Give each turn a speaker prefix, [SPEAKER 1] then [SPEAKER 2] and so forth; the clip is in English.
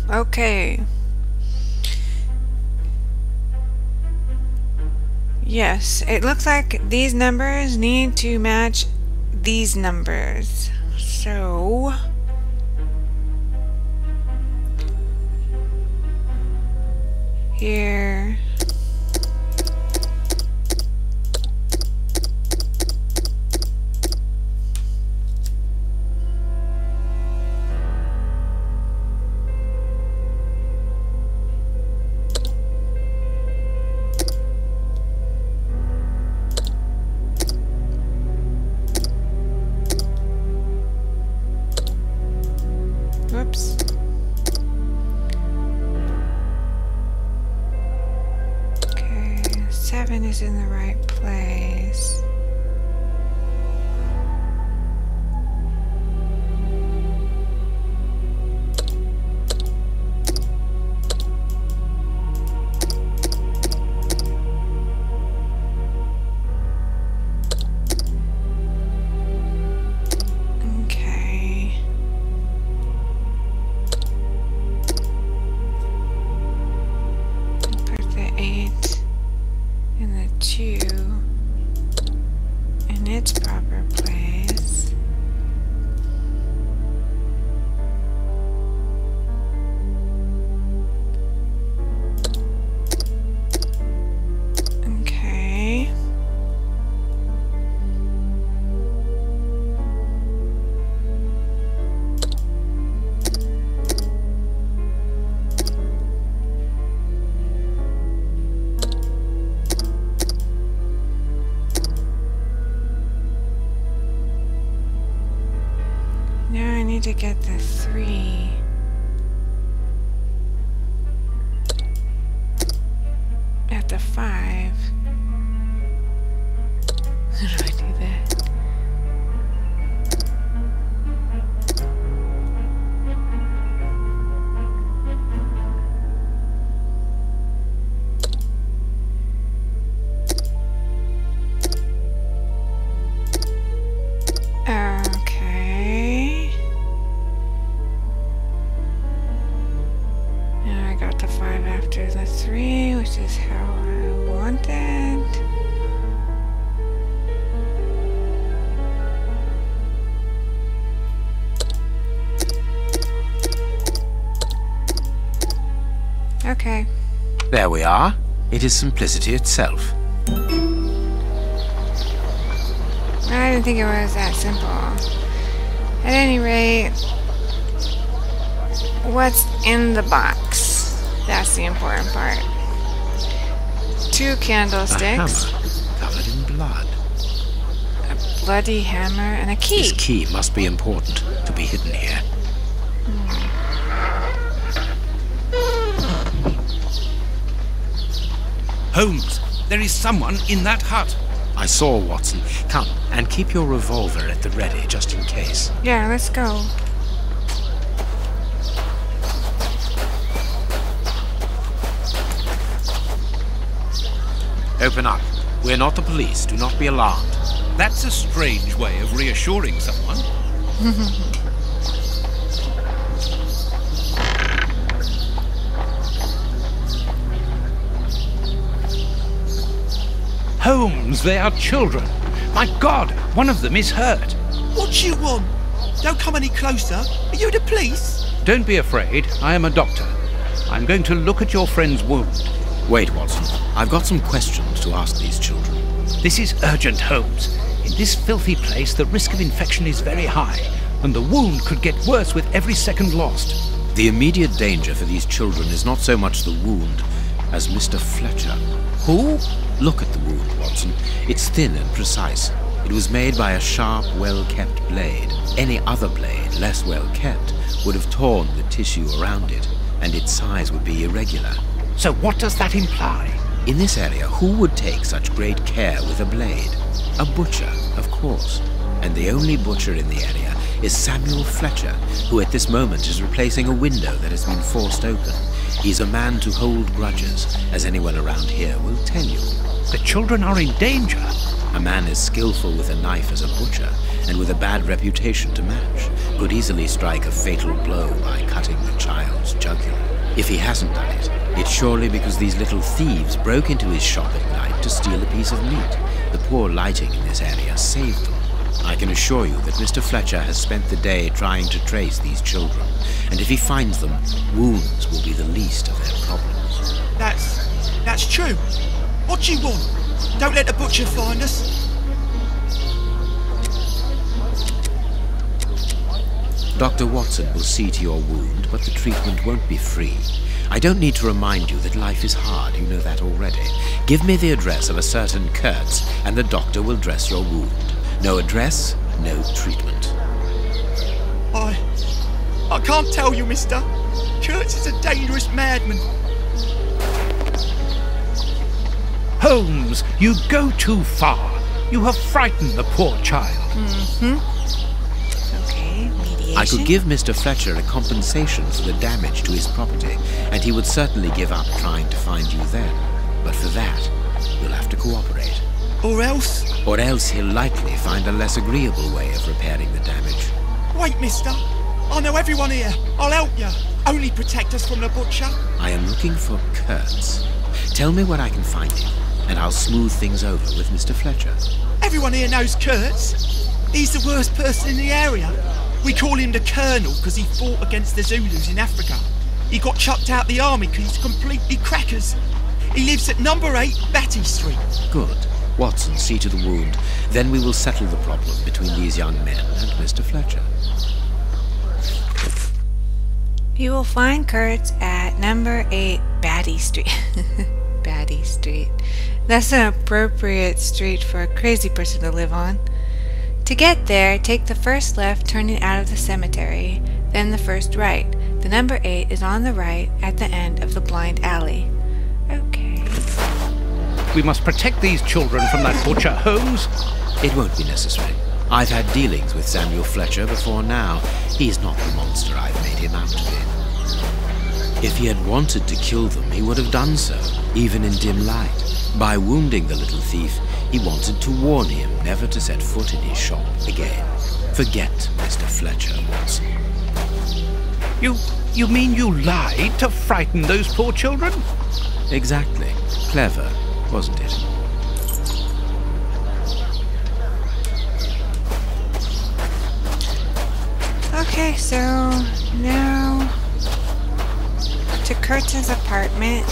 [SPEAKER 1] Okay. Yes, it looks like these numbers need to match these numbers. So... here... Whoops. Okay, 7 is in the right place. To get the 3. At the 5. How do I do that? Okay.
[SPEAKER 2] There we are. It is simplicity itself.
[SPEAKER 1] I didn't think it was that simple. At any rate, what's in the box? That's the important part. 2 candlesticks.
[SPEAKER 2] A hammer covered in blood.
[SPEAKER 1] A bloody hammer and a key.
[SPEAKER 2] This key must be important to be hidden here.
[SPEAKER 3] Holmes, there is someone in that hut.
[SPEAKER 2] I saw, Watson. Come, and keep your revolver at the ready, just in case.
[SPEAKER 1] Yeah, let's go.
[SPEAKER 2] Open up. We're not the police. Do not be alarmed.
[SPEAKER 3] That's a strange way of reassuring someone. Holmes, they are children. My God, one of them is hurt.
[SPEAKER 4] What you want? Don't come any closer. Are you the police?
[SPEAKER 3] Don't be afraid. I am a doctor. I'm going to look at your friend's wound.
[SPEAKER 2] Wait, Watson. I've got some questions to ask these children.
[SPEAKER 3] This is urgent, Holmes. In this filthy place, the risk of infection is very high, and the wound could get worse with every second lost.
[SPEAKER 2] The immediate danger for these children is not so much the wound as Mr. Fletcher.
[SPEAKER 3] Who?
[SPEAKER 2] Look at the wound, Watson. It's thin and precise. It was made by a sharp, well-kept blade. Any other blade, less well-kept, would have torn the tissue around it, and its size would be irregular.
[SPEAKER 3] So what does that imply?
[SPEAKER 2] In this area, who would take such great care with a blade? A butcher, of course. And the only butcher in the area is Samuel Fletcher, who at this moment is replacing a window that has been forced open. He's a man to hold grudges, as anyone around here will tell you.
[SPEAKER 3] The children are in danger.
[SPEAKER 2] A man as skillful with a knife as a butcher, and with a bad reputation to match. could easily strike a fatal blow by cutting the child's jugular. If he hasn't done it, it's surely because these little thieves broke into his shop at night to steal a piece of meat. The poor lighting in this area saved them. I can assure you that Mr. Fletcher has spent the day trying to trace these children, and if he finds them, wounds will be the least of their problems.
[SPEAKER 4] That's true. What do you want? Don't let the butcher find us.
[SPEAKER 2] Dr. Watson will see to your wound, but the treatment won't be free. I don't need to remind you that life is hard, you know that already. Give me the address of a certain Kurtz, and the doctor will dress your wound. No address, no treatment.
[SPEAKER 4] I can't tell you, mister. Kurtz is a dangerous madman.
[SPEAKER 3] Holmes, you go too far. You have frightened the poor child.
[SPEAKER 1] Okay, mediation.
[SPEAKER 2] I could give Mr. Fletcher a compensation for the damage to his property, and he would certainly give up trying to find you then. But for that, you'll have to cooperate.
[SPEAKER 4] Or else?
[SPEAKER 2] Or else he'll likely find a less agreeable way of repairing the damage.
[SPEAKER 4] Wait, mister. I know everyone here. I'll help you. Only protect us from the butcher.
[SPEAKER 2] I am looking for Kurtz. Tell me where I can find him, and I'll smooth things over with Mr. Fletcher.
[SPEAKER 4] Everyone here knows Kurtz. He's the worst person in the area. We call him the Colonel because he fought against the Zulus in Africa. He got chucked out the army because he's completely crackers. He lives at number 8 Batty Street.
[SPEAKER 2] Good. Watson, see to the wound. Then we will settle the problem between these young men and Mr. Fletcher.
[SPEAKER 1] You will find Kurtz at number 8 Batty Street. Batty Street. That's an appropriate street for a crazy person to live on. To get there, take the first left turning out of the cemetery, then the first right. The number 8 is on the right at the end of the blind alley. Okay.
[SPEAKER 3] We must protect these children from that butcher, Holmes.
[SPEAKER 2] It won't be necessary. I've had dealings with Samuel Fletcher before now. He's not the monster I've made him out to be. If he had wanted to kill them, he would have done so, even in dim light. By wounding the little thief, he wanted to warn him never to set foot in his shop again. Forget Mr. Fletcher, Watson.
[SPEAKER 3] You mean you lied to frighten those poor children?
[SPEAKER 2] Exactly. Clever, wasn't it?
[SPEAKER 1] Okay, so now to Kurtz's apartment.